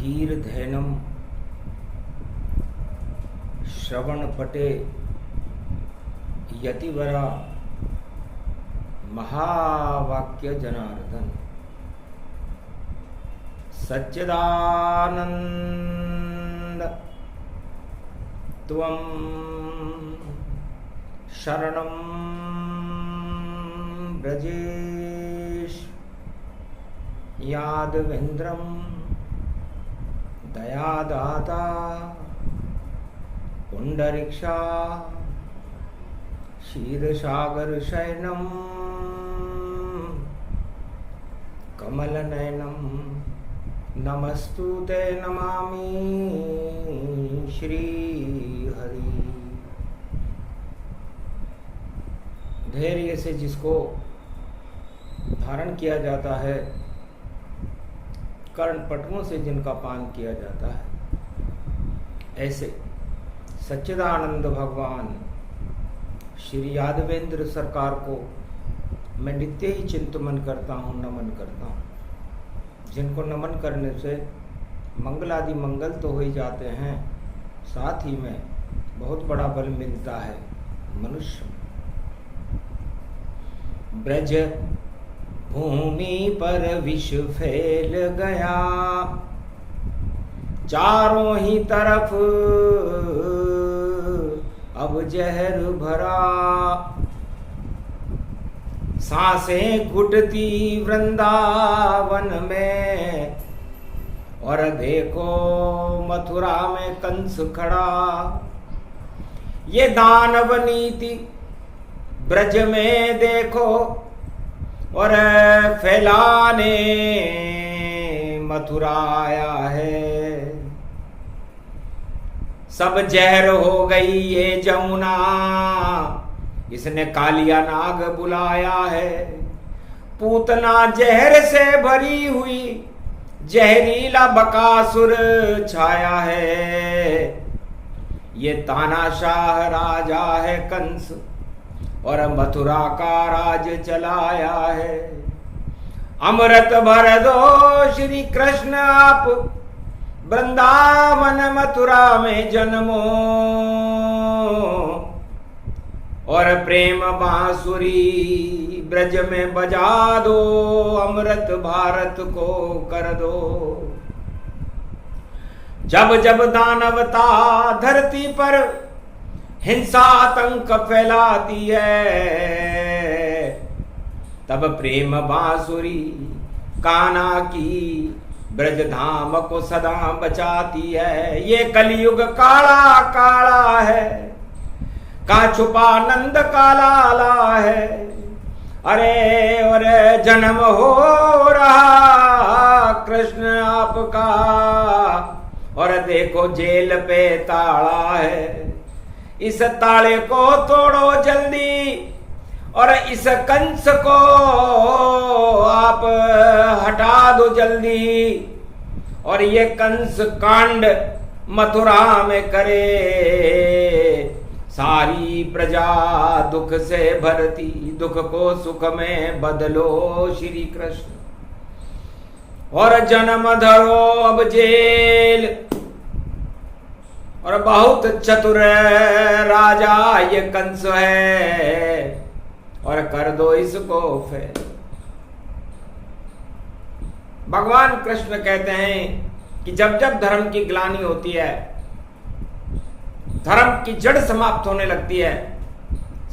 धीर धैनम श्रवण पटे यतिवरा महावाक्य जनार्दन सच्चिदानंद त्वं शरणं ब्रजेश यादवेन्द्रं दयादाता पुंडरीक्षा क्षीरसागर शयनम कमलनयनम नमस्तुते नमामि श्री हरि। धैर्य से जिसको धारण किया जाता है, कर्णपटुओं से जिनका पान किया जाता है, ऐसे सच्चिदानंद भगवान श्री यादवेंद्र सरकार को मैं नित्य ही चिंतन करता हूँ, नमन करता हूँ। जिनको नमन करने से मंगलादि मंगल तो हो ही जाते हैं, साथ ही में बहुत बड़ा बल मिलता है मनुष्य। ब्रज भूमि पर विष फैल गया, चारों ही तरफ अब जहर भरा, सांसें घुटती वृंदावन में, और देखो मथुरा में कंस खड़ा। ये दानव नीति ब्रज में देखो और फैलाने मथुरा आया है। सब जहर हो गई ये जमुना, इसने कालिया नाग बुलाया है। पूतना जहर से भरी हुई, जहरीला बकासुर छाया है। ये तानाशाह राजा है कंस, और मथुरा का राज चलाया है। अमृत भर दो श्री कृष्ण आप, वृंदावन मथुरा में जन्मो, और प्रेम बांसुरी ब्रज में बजा दो, अमृत भारत को कर दो। जब जब दानवता धरती पर हिंसा आतंक फैलाती है, तब प्रेम बांसुरी कान्हा की ब्रज धाम को सदा बचाती है। ये कलयुग काला काला है, का छुपा नंद का लाला है। अरे और जन्म हो रहा कृष्ण आपका, और देखो जेल पे ताला है। इस ताले को तोड़ो जल्दी, और इस कंस को आप हटा दो जल्दी। और ये कंस कांड मथुरा में करे, सारी प्रजा दुख से भरती, दुख को सुख में बदलो श्री कृष्ण। और जन्म धरो अब जेल, और बहुत चतुर राजा ये कंस है, और कर दो इसको फेल। भगवान कृष्ण कहते हैं कि जब जब धर्म की ग्लानि होती है, धर्म की जड़ समाप्त होने लगती है,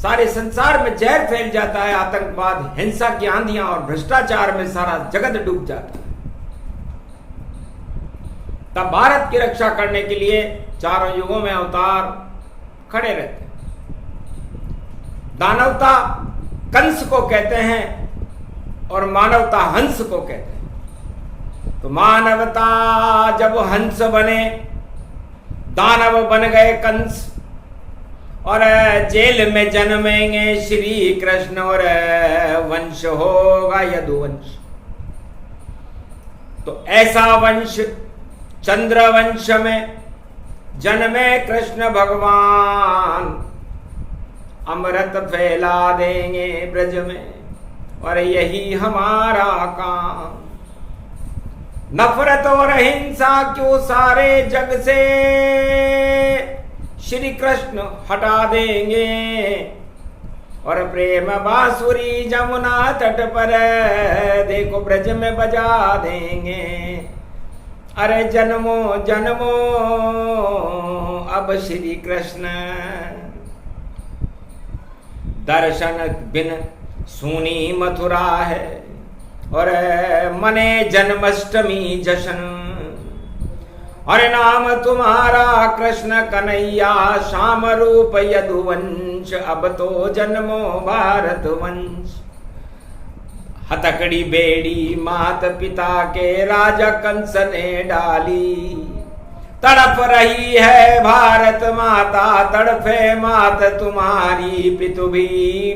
सारे संसार में जहर फैल जाता है, आतंकवाद, हिंसा की आंधियां और भ्रष्टाचार में सारा जगत डूब जाता है, तब भारत की रक्षा करने के लिए चारों युगों में अवतार खड़े रहते हैं। दानवता कंस को कहते हैं और मानवता हंस को कहते हैं। तो मानवता जब हंस बने, दानव बन गए कंस, और जेल में जन्मेंगे श्री कृष्ण, और वंश होगा यदुवंश। तो ऐसा वंश चंद्रवंश में जन्मे कृष्ण भगवान, अमृत फैला देंगे ब्रज में, और यही हमारा काम। नफरत और हिंसा क्यों सारे जग से श्री कृष्ण हटा देंगे, और प्रेम बांसुरी जमुना तट पर देखो ब्रज में बजा देंगे। अरे जन्मों जन्मों अब श्री कृष्ण दर्शन बिन सूनी मथुरा है, और मने जन्माष्टमी जश्न। अरे नाम तुम्हारा कृष्ण कन्हैया, श्याम रूप यदुवंश अब तो जन्मो भारत वंश। हथकड़ी बेड़ी मात पिता के राजा कंस ने डाली, तड़प रही है भारत माता, तड़फे मात तुम्हारी, पितु भी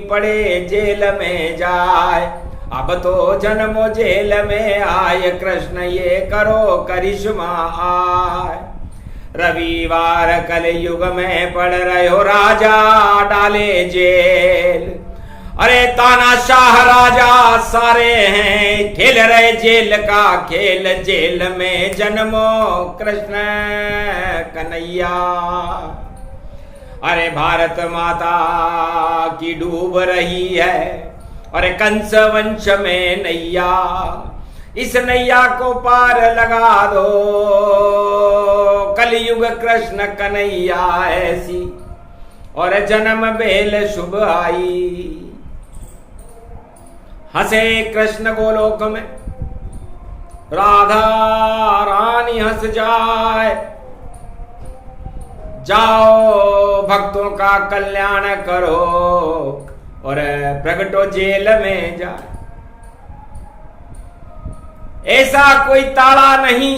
पड़े जेल में जाए, अब तो जन्मो जेल में आए, कृष्ण ये करो करिश्मा आए। रविवार कल युग में पड़ रहे हो राजा डाले जेल, अरे तानाशाह राजा सारे हैं, खेल रहे जेल का खेल, जेल में जन्मो कृष्ण कन्हैया। अरे भारत माता की डूब रही है, और कंस वंश में नैया, इस नैया को पार लगा दो, कलयुग कृष्ण कन्हैया ऐसी, और जन्म बेल शुभ आई। हंसे कृष्ण गोलोक में, राधा रानी हंस जाए, जाओ भक्तों का कल्याण करो, और प्रगटो जेल में जाए। ऐसा कोई ताला नहीं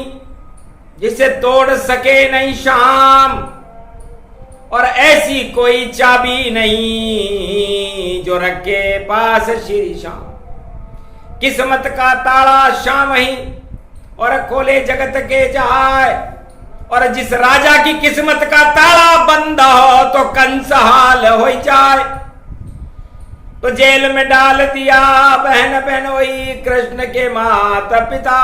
जिसे तोड़ सके नहीं श्याम, और ऐसी कोई चाबी नहीं जो रखे पास श्री श्याम। किस्मत का ताला श्याम ही, और खोले जगत के जाए, और जिस राजा की किस्मत का ताला बंद हो तो कंस हाल हो जाए। तो जेल में डाल दिया बहन बहनोई कृष्ण के माता पिता,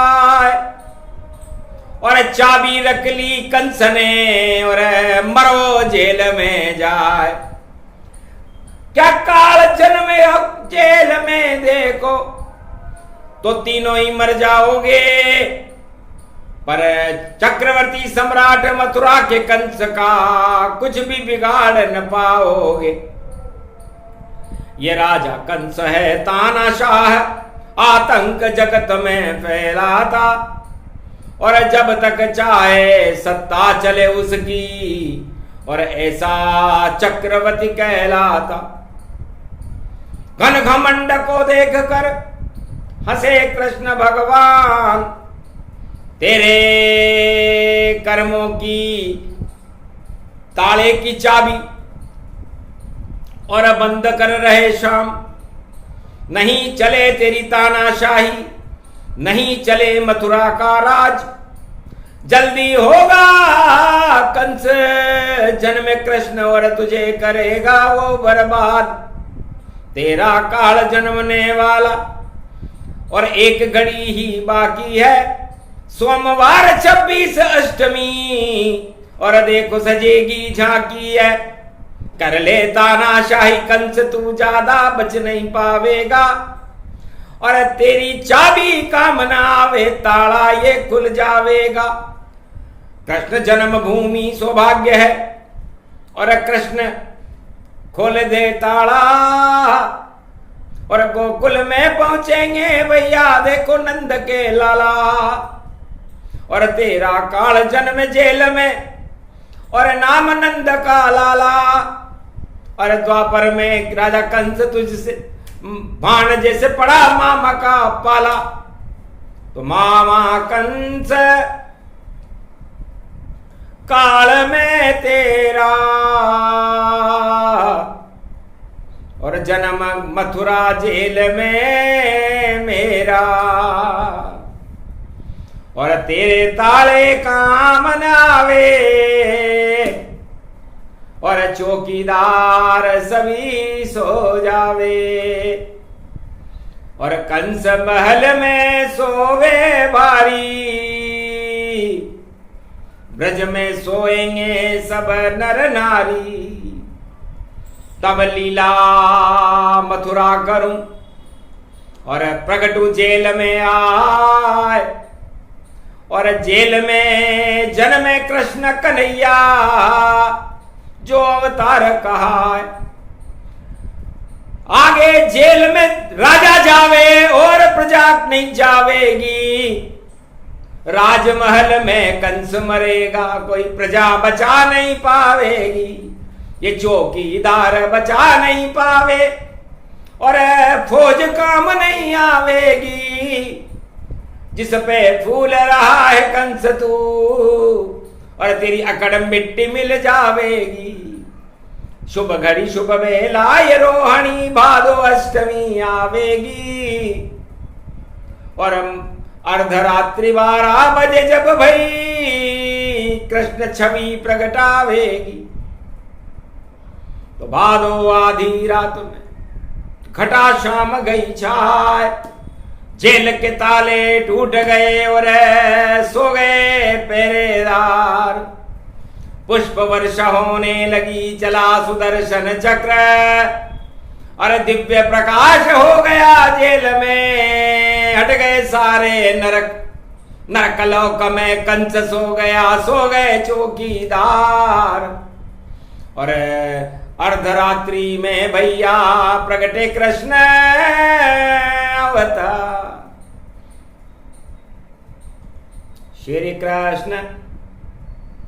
और चाबी रख ली कंस ने, और मरो जेल में जाए। क्या काल जन्म अब जेल में देखो, तो तीनों ही मर जाओगे, पर चक्रवर्ती सम्राट मथुरा के कंस का कुछ भी बिगाड़ न पाओगे। ये राजा कंस है तानाशाह, आतंक जगत में फैलाता, और जब तक चाहे सत्ता चले उसकी, और ऐसा चक्रवर्ती कहलाता। घन घमंड को देख कर हंसे कृष्ण भगवान, तेरे कर्मों की ताले की चाबी और बंद कर रहे श्याम। नहीं चले तेरी तानाशाही, नहीं चले मथुरा का राज, जल्दी होगा कंस जन्म कृष्ण, और तुझे करेगा वो बर्बाद। तेरा काल जन्मने वाला, और एक घड़ी ही बाकी है, सोमवार 26 अष्टमी, और देखो सजेगी झांकी है। कर ले तानाशाही कंस, तू ज्यादा बच नहीं पावेगा, और तेरी चाबी काम ना आवे, ताला ये खुल जावेगा। कृष्ण जन्मभूमि सौभाग्य है, और कृष्ण खोल दे ताला, और गोकुल में पहुंचेंगे भैया देखो नंद के लाला। और तेरा काल जन्म जेल में, और नाम नंद का लाला, और द्वापर में राजा कंस तुझसे भाण जैसे पड़ा मामा का पाला। तो मामा कंस काल में तेरा, और जन्म मथुरा जेल में मेरा, और तेरे ताले काम न आवे, और चौकीदार सभी सो जावे। और कंस महल में सोवे बारी, ब्रज में सोएंगे सब नर नारी। तब लीला मथुरा करूं और प्रगटू जेल में आए, और जेल में जन्मे कृष्ण कन्हैया जो अवतार कहा है। आगे जेल में राजा जावे और प्रजा नहीं जावेगी, राजमहल में कंस मरेगा कोई प्रजा बचा नहीं पावेगी, ये चौकीदार बचा नहीं पावे और फौज काम नहीं आवेगी, जिस पे फूल रहा है कंस तू और तेरी अकड़ मिट्टी मिल जावेगी। शुभ घड़ी शुभ बेला ये रोहिणी भादो अष्टमी आवेगी, और अर्धरात्रि 12 बजे जब भई कृष्ण छवि प्रगटावेगी, तो भादो आधी रात में घटा शाम गई छाए, जेल के ताले टूट गए और सो गए पहरेदार। पुष्प वर्षा होने लगी चला सुदर्शन चक्र, और दिव्य प्रकाश हो गया जेल में, हट गए सारे नरक, नरकलोक में कंस सो गया, सो गए चौकीदार। और अर्धरात्रि में भैया प्रगटे कृष्ण अवतार। श्री कृष्ण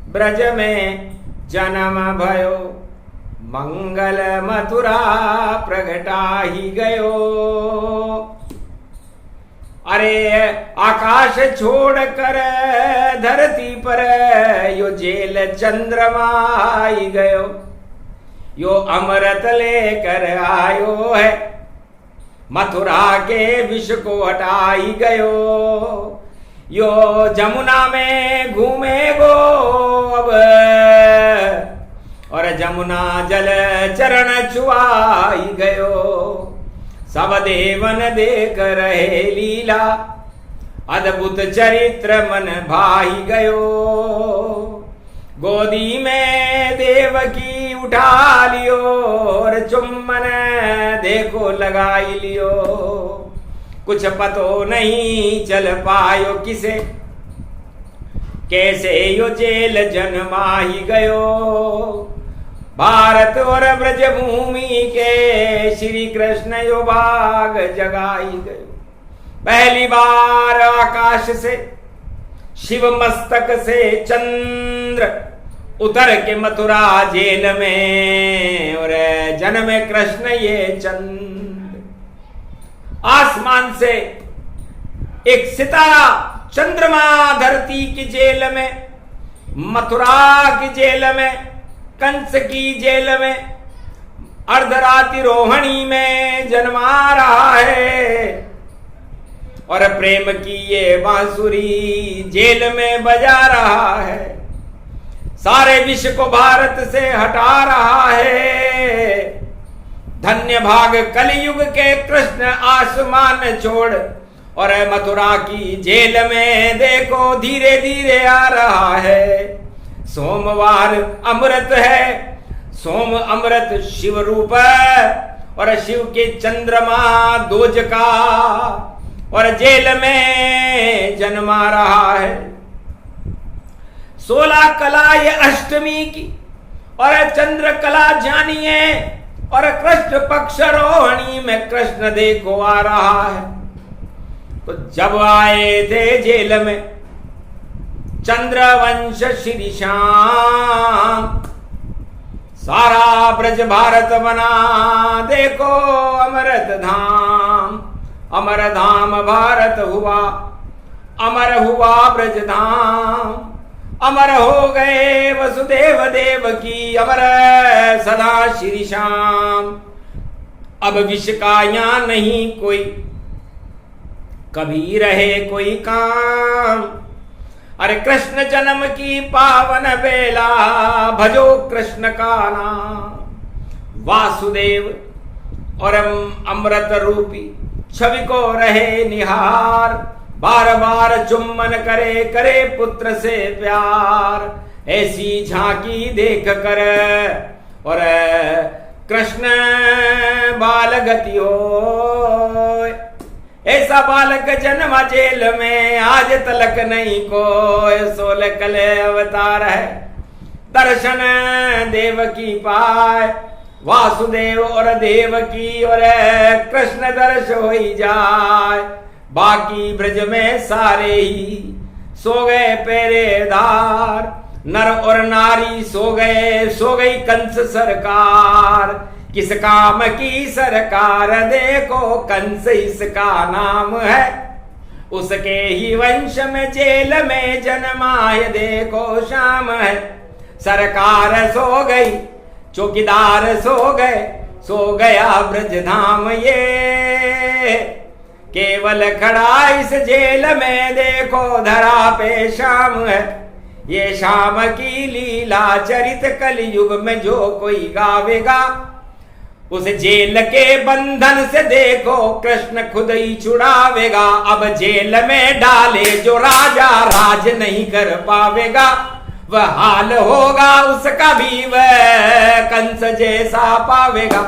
ब्रज में जन्म भयो, मंगल मथुरा प्रगटा ही गयो। अरे आकाश छोड़कर धरती पर यो जेल चंद्रमा आई गयो, यो अमृत लेकर आयो है, मथुरा के विष को हटाई गयो। यो जमुना में घूमे गो अब, और जमुना जल चरण छुआई गयो। सब देवन देख रहे लीला, अद्भुत चरित्र मन भाई गयो। गोदी में देवकी उठा लियो, और चुम्बन देखो लगाई लियो। कुछ पतो नहीं चल पायो किसे, कैसे यो जेल जन्माही गयो। भारत और ब्रज भूमि के श्री कृष्ण यो भाग जगाई गयो। पहली बार आकाश से शिव मस्तक से चंद्र उतर के मथुरा जेल में, और जन्मे कृष्ण ये चंद्र। आसमान से एक सितारा चंद्रमा धरती की जेल में, मथुरा की जेल में, कंस की जेल में, अर्धरात्रि रोहिणी में जन्मा रहा है। और प्रेम की ये बांसुरी जेल में बजा रहा है, सारे विश्व को भारत से हटा रहा है। धन्य भाग कलयुग के कृष्ण आसमान छोड़, और मथुरा की जेल में देखो धीरे धीरे आ रहा है। सोमवार अमृत है, सोम अमृत शिव रूप, और शिव के चंद्रमा दोज का, और जेल में जन्मा रहा है। 16 कला ये अष्टमी की, और चंद्र कला जानिए, और कृष्ण पक्ष रोहिणी में कृष्ण देखो आ रहा है। तो जब आए थे जेल में चंद्रवंश श्री श्याम, सारा ब्रज भारत बना देखो अमृत धाम। अमर धाम भारत हुआ, अमर हुआ ब्रज धाम, अमर हो गए वसुदेव देव की, अमर सदा श्री श्याम। अब विष का यहाँ नहीं कोई, कभी रहे कोई काम। अरे कृष्ण जन्म की पावन बेला, भजो कृष्ण का नाम। वासुदेव और अमृत रूपी छवि को रहे निहार, बार बार चुम्बन करे करे पुत्र से प्यार। ऐसी झांकी देख कर और कृष्ण बाल गति हो। ऐसा बालक जन्म जेल में आज तलक नहीं कोई, 16 कले अवतार है दर्शन देव की पाए। वासुदेव और देवकी और कृष्ण दर्श हो ही जाए। बाकी ब्रज में सारे ही सो गए पहरेदार, नर और नारी सो गई कंस सरकार। किस काम की सरकार देखो, कंस इसका नाम है, उसके ही वंश में जेल में जन्माए देखो शाम है। सरकार सो गई, चौकीदार सो गए, सो गया ब्रज धाम ये। केवल खड़ा इस जेल में देखो धरा पे शाम है। ये शाम की लीला चरित कलयुग में जो कोई गावेगा, उस जेल के बंधन से देखो कृष्ण खुद ही छुड़ावेगा। अब जेल में डाले जो राजा राज नहीं कर पावेगा, वह हाल होगा उसका भी वह कंस जैसा पावेगा।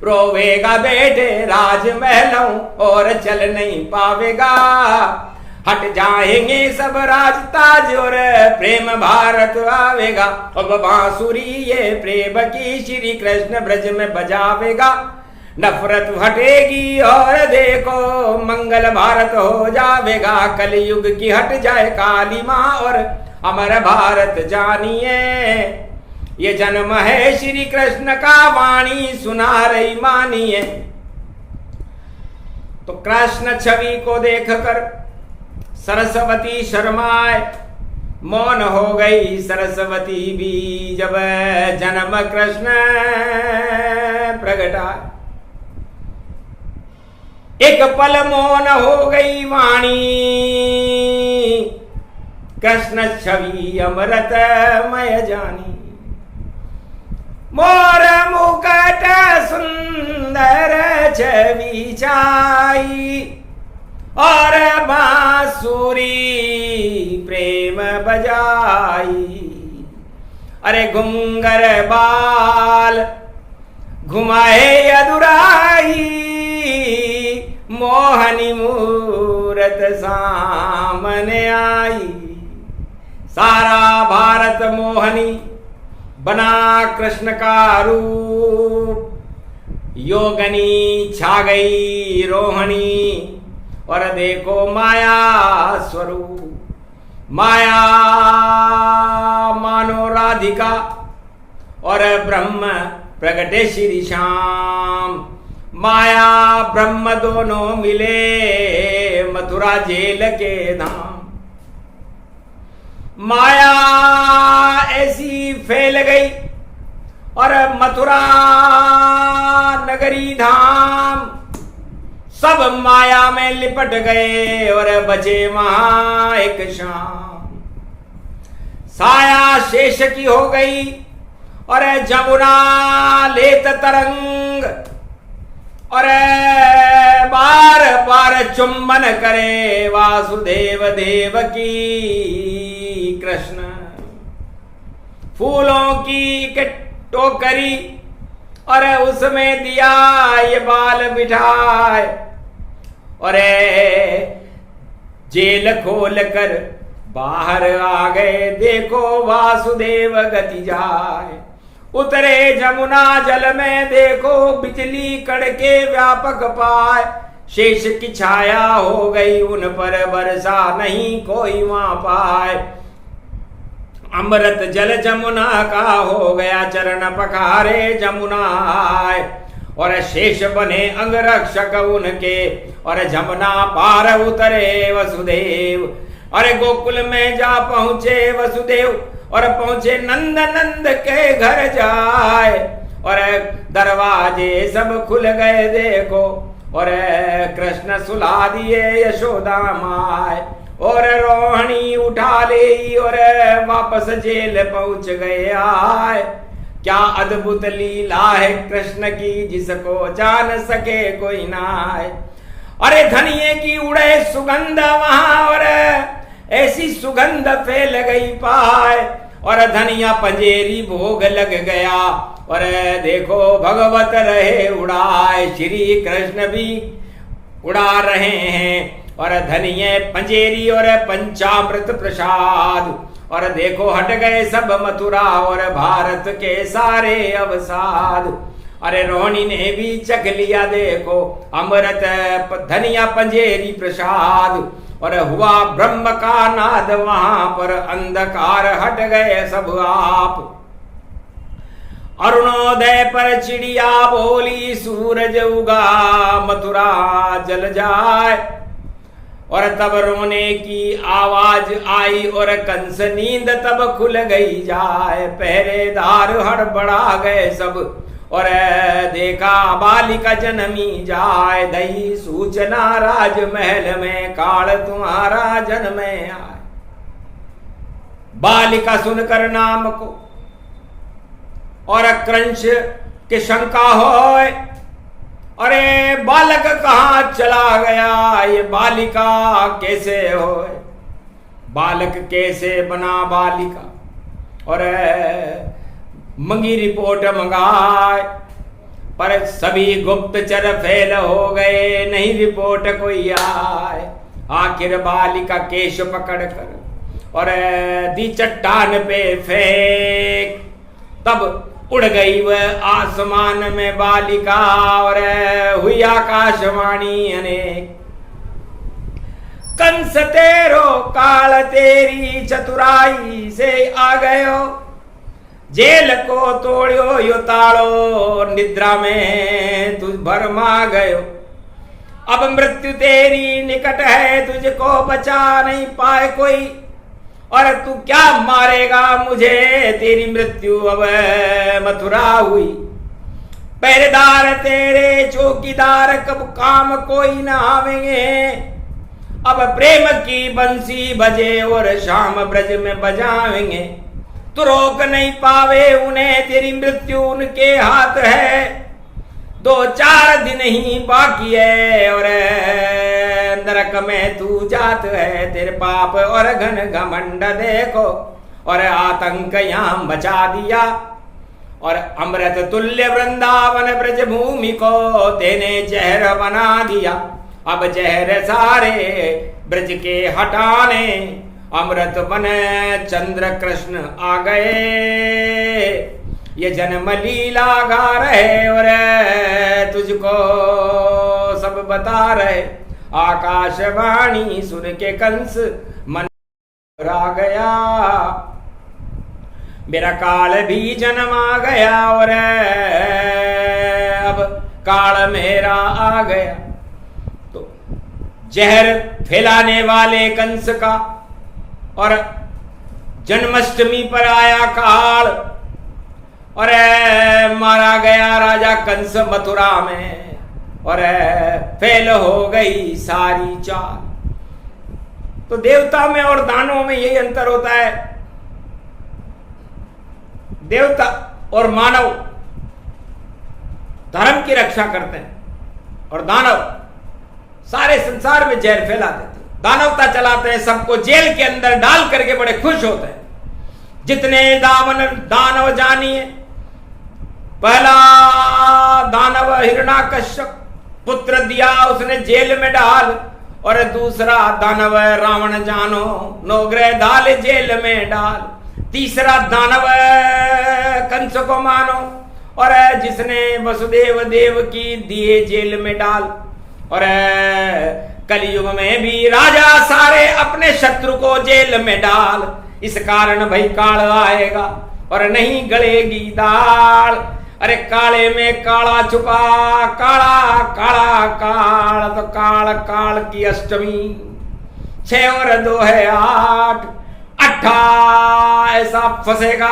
रोवेगा बेटे राजमहलों और चल नहीं पावेगा। हट जाएंगे सब राज ताज और प्रेम भारत आवेगा। अब बांसुरी ये प्रेम की श्री कृष्ण ब्रज में बजावेगा। नफरत हटेगी और देखो मंगल भारत हो जावेगा। कलयुग की हट जाए काली माँ और अमर भारत जानिए। ये जन्म है श्री कृष्ण का, वाणी सुना रही मानिए। तो कृष्ण छवि को देखकर सरस्वती शर्माए, मौन हो गई सरस्वती भी जब जन्म कृष्ण प्रगटा। एक पल मौन हो गई वाणी, कृष्ण छवि अमृतमय जानी। मोर मुकुट सुंदर छवि छाई और बांसुरी प्रेम बजाई। अरे घुंगर बाल घुमाए अदुराई, मोहनी मूरत सामने आई। सारा भारत मोहनी बना कृष्ण का रूप, योगनी छा गई रोहणी और देखो माया स्वरूप। माया मानो राधिका और ब्रह्म प्रगटे श्री श्याम। माया ब्रह्म दोनों मिले मथुरा जेल के धाम। माया ऐसी फैल गई और मथुरा नगरी धाम सब माया में लिपट गए और बचे वहां एक शाम। साया शेष की हो गई और जमुना लेत तरंग और बार बार चुम्बन करे वासुदेव देवकी कृष्ण। फूलों की टोकरी और उसमें दिया ये बाल बिठाए और जेल खोल कर बाहर आ गए देखो वासुदेव गति जाए। उतरे जमुना जल में देखो बिजली कड़के व्यापक पाए। शेष की छाया हो गई उन पर वर्षा नहीं कोई वहां पाए। अमृत जल जमुना का हो गया चरण पखारे जमुना आए और शेष बने अंगरक्षक उनके और जमुना पार उतरे वसुदेव। अरे गोकुल में जा पहुंचे वसुदेव और पहुंचे नंद नंद के घर जाए और दरवाजे सब खुल गए देखो और कृष्ण सुला दिए यशोदा माय और रोहिणी उठा ले और वापस जेल पहुंच गए आए। क्या अद्भुत लीला है कृष्ण की जिसको जान सके कोई ना। अरे धनिये की उड़े सुगंध वहां, और ऐसी सुगंध फैल गई पाए, और धनिया पंजेरी भोग लग गया, और देखो भगवत रहे उड़ाए, श्री कृष्ण भी उड़ा रहे हैं, और धनिये पंजेरी और पंचामृत प्रसाद, और देखो हट गए सब मथुरा और भारत के सारे अवसाद। अरे रोहिणी ने भी चख लिया देखो अमृत धनिया पंजेरी प्रसाद, और हुआ ब्रह्म का नाद वहां पर, अंधकार हट गए सब आप। अरुणोदय पर चिड़िया बोली, सूरज उगा मथुरा जल जाए, और तब रोने की आवाज आई, और कंस नींद तब खुल गई जाए। पहरेदार हड़बड़ा गए सब, और देखा बालिका जन्मी जाए, दई सूचना राजमहल में, काल तुम्हारा जन्म आए। बालिका सुनकर नाम को और कंस के शंका होए, अरे बालक कहाँ चला गया, ये बालिका कैसे होए, बालक कैसे बना बालिका, और मंगी रिपोर्ट मंगाए, पर सभी गुप्तचर फेल हो गए, नहीं रिपोर्ट कोई आए। आखिर बालिका केश पकड़कर और दी चट्टान पे फेंक, तब उड़ गई वह आसमान में बालिका, और हुई आकाशवाणी अनेक। कंस तेरो काल तेरी चतुराई से आ गयो, जेल को तोड़ियो यो ताड़ो, निद्रा में तुझ भरमा गयो। अब मृत्यु तेरी निकट है, तुझको बचा नहीं पाए कोई, और तू क्या मारेगा मुझे, तेरी मृत्यु अब मथुरा हुई। पहरेदार तेरे चौकीदार कब काम कोई न आवेंगे, अब प्रेम की बंसी बजे और शाम ब्रज में बजावेंगे। तू रोक नहीं पावे उन्हें, तेरी मृत्यु उनके हाथ है, 2-4 दिन ही बाकी है, और नरक में तू जात है। तेरे पाप और घन घमंड देखो, और आतंक यहाँ मचा दिया, और अमृत तुल्य वृंदावन ब्रज भूमि को तेने जहर बना दिया। अब जहर सारे ब्रज के हटाने, अमृत बन चंद्र कृष्ण आ गए, ये जन्म लीला गा रहे, और तुझको सब बता रहे। आकाशवाणी सुन के कंस मन आ गया, मेरा काल भी जन्म आ गया, और अब काल मेरा आ गया। तो जहर फैलाने वाले कंस का और जन्माष्टमी पर आया काल, और मारा गया राजा कंस मथुरा में, और फेल हो गई सारी चाल। तो देवता में और दानवों में यही अंतर होता है। देवता और मानव धर्म की रक्षा करते हैं, और दानव सारे संसार में जहर फैला देते हैं, दानवता चलाते हैं, सबको जेल के अंदर डाल करके बड़े खुश होते हैं। जितने दानव जानिए, पहला दानव हिरण्याकश्यप पुत्र दिया उसने जेल में डाल, और दूसरा दानव रावण जानो, नौग्रह डाल जेल में डाल। तीसरा दानव कंस को मानो, और जिसने वसुदेव देव की दिए जेल में डाल। और कलयुग में भी राजा सारे अपने शत्रु को जेल में डाल। इस कारण भाई काल आएगा और नहीं गलेगी दाल। अरे काले में काला छुपा, काला काला काल, तो काल काल की अष्टमी 6 और 2 है 8, 8 ऐसा फंसेगा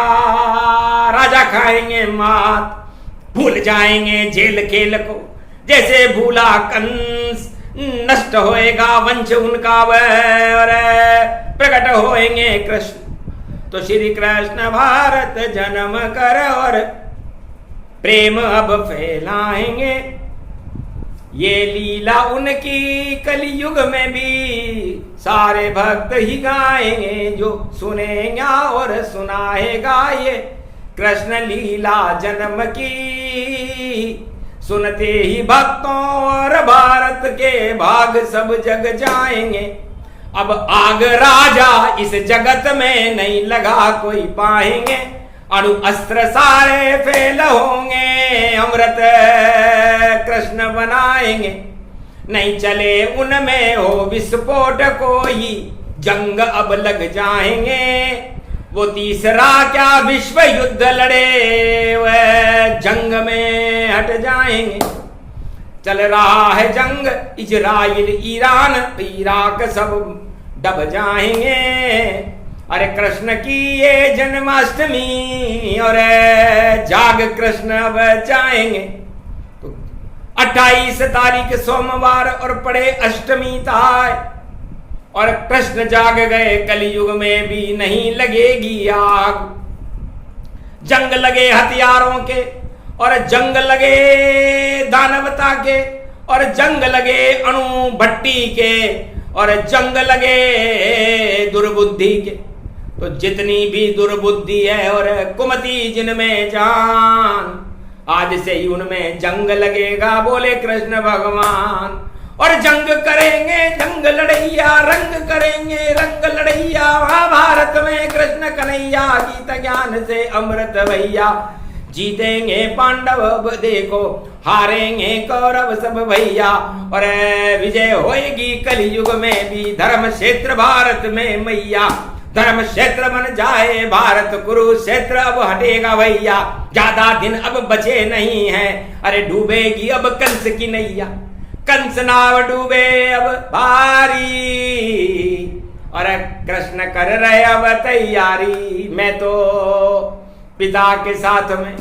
राजा खाएंगे मात। भूल जाएंगे जेल खेल को जैसे भूला कंस, नष्ट होएगा वंश उनका और प्रकट होएंगे कृष्ण। तो श्री कृष्ण भारत जन्म कर और प्रेम अब फैलाएंगे। ये लीला उनकी कलयुग में भी सारे भक्त ही गाएंगे, जो सुनेगा और सुनाएगा ये कृष्ण लीला जन्म की। सुनते ही भक्तों और भारत के भाग सब जग जाएंगे। अब आग राजा इस जगत में नहीं लगा कोई पाएंगे। अणु अस्त्र सारे फेल होंगे, अमृत कृष्ण बनाएंगे। नहीं चले उनमें हो विस्फोट कोई, जंग अब लग जाएंगे। वो तीसरा क्या विश्व युद्ध लड़े, वह जंग में हट जाएंगे। चल रहा है जंग इजराइल ईरान, इराक सब डब जाएंगे। अरे कृष्ण की ये जन्माष्टमी और जाग कृष्ण अब जाएंगे। तो 28 तारीख सोमवार और पड़े अष्टमी ताय, और कृष्ण जाग गए कलयुग में भी नहीं लगेगी आग। जंग लगे हथियारों के और जंग लगे दानवता के, और जंग लगे अणु भट्टी के, और जंग लगे दुर्बुद्धि के। तो जितनी भी दुर्बुद्धि है और कुमति जिनमें जान, आज से ही उनमें जंग लगेगा, बोले कृष्ण भगवान। और जंग करेंगे जंग लड़ैया, रंग करेंगे रंग लड़ैया। महाभारत में कृष्ण कन्हैया, गीत ज्ञान से अमृत भैया। जीतेंगे पांडव अब देखो, हारेंगे कौरव सब भैया। और विजय होएगी कलयुग में भी, धर्म क्षेत्र भारत में मैया। धर्म क्षेत्र बन जाए भारत, कुरुक्षेत्र अब हटेगा भैया। ज्यादा दिन अब बचे नहीं है, अरे डूबेगी अब कंस की नैया। कंस नाव डूबे अब भारी, और कृष्ण कर रहे अब तैयारी। मैं तो पिता के साथ में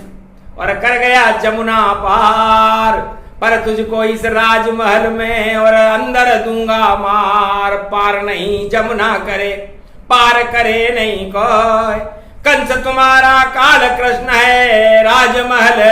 और कर गया जमुना पार, पर तुझको इस राजमहल में और अंदर दूंगा मार। पार नहीं जमुना करे, पार करे नहीं कोई। कंस तुम्हारा काल कृष्ण है, राजमहल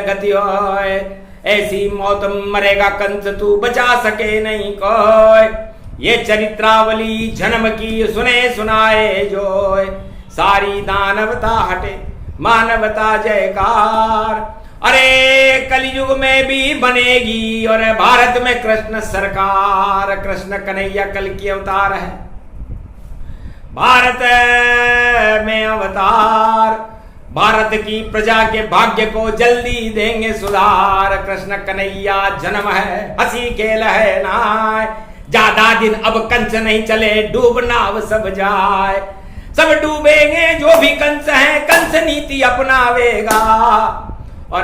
गति होए। ऐसी मौत मरेगा कंस, तू बचा सके नहीं कोई। ये चरित्रावली जन्म की सुने सुनाए जोय। सारी दानवता हटे मानवता जयकार। अरे कलयुग में भी बनेगी और भारत में कृष्ण सरकार। कृष्ण कन्हैया कल की अवतार है, भारत में अवतार। भारत की प्रजा के भाग्य को जल्दी देंगे सुधार। कृष्ण कन्हैया जन्म है, हंसी खेल है ना। ज्यादा दिन अब कंस नहीं चले, डूबना अब सब जाए। सब डूबेंगे जो भी कंस है, कंस नीति अपनावेगा। और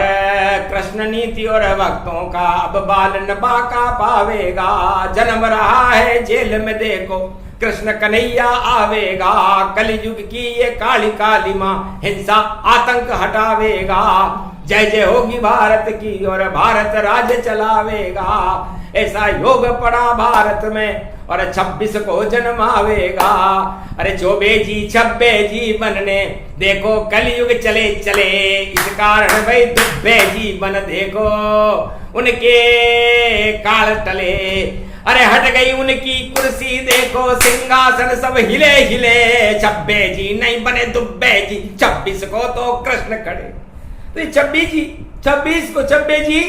कृष्ण नीति और भक्तों का अब बाल न बाका पावेगा। जन्म रहा है जेल में देखो, कृष्ण कन्हैया आवेगा। कलयुग की ये काली काली माँ हिंसा आतंक हटावेगा। जय जय होगी भारत की और भारत राज्य चलावेगा। ऐसा योग पड़ा भारत में और 26 को जन्म आवेगा। अरे चौबे जी छब्बे जी बनने देखो, कलयुग चले चले। इस कारण भाई दुब्बे जी बन देखो, उनके काल टले। अरे हट गई उनकी कुर्सी देखो, सिंहासन सब हिले हिले। छब्बे जी नहीं बने दुब्बे जी, 26 को तो कृष्ण खड़े। तो 26 को छब्बे जी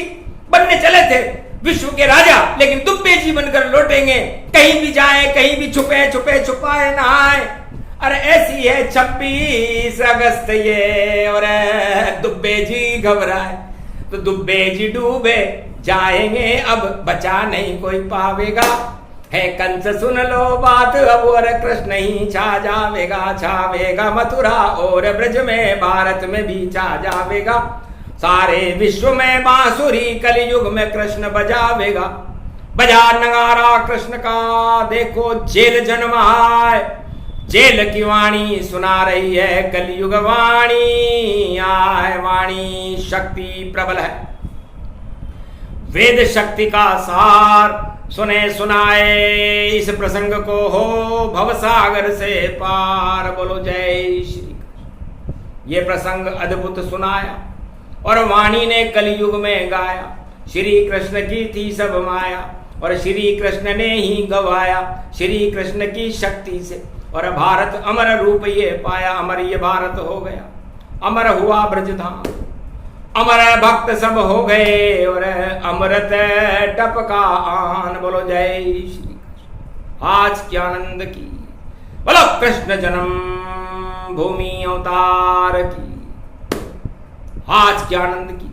बनने चले थे विश्व के राजा, लेकिन दुब्बे जी बनकर लौटेंगे। कहीं भी जाए कहीं भी छुपे छुपे छुपाए ना आए। अरे ऐसी है 26 अगस्त ये, और दुब्बे जी घबराए तो दुब्बे जी डूबे जाएंगे। अब बचा नहीं कोई पावेगा। है कंस सुन लो बात अब, और कृष्ण ही छा जावेगा। छावेगा मथुरा और ब्रज में, भारत में भी छा जावेगा। सारे विश्व में बांसुरी कलयुग में कृष्ण बजावेगा। बजा नगारा कृष्ण का देखो, जेल जन्म आए। जेल की वाणी सुना रही है कलयुग वाणी। आए वाणी शक्ति प्रबल है, वेद शक्ति का सार। सुने सुनाए इस प्रसंग को हो भवसागर से पार। बोलो जय श्री कृष्ण। ये प्रसंग अद्भुत सुनाया और वाणी ने कलयुग में गाया। श्री कृष्ण की थी सब माया और श्री कृष्ण ने ही गवाया श्री कृष्ण की शक्ति से और भारत अमर रूप ये पाया। अमर ये भारत हो गया, अमर हुआ ब्रजधाम, अमर भक्त सब हो गए और अमृत टपका आन। बोलो जय श्री कृष्ण। आज के आनंद की, बोलो कृष्ण जन्म भूमि अवतार की, आज के आनंद की।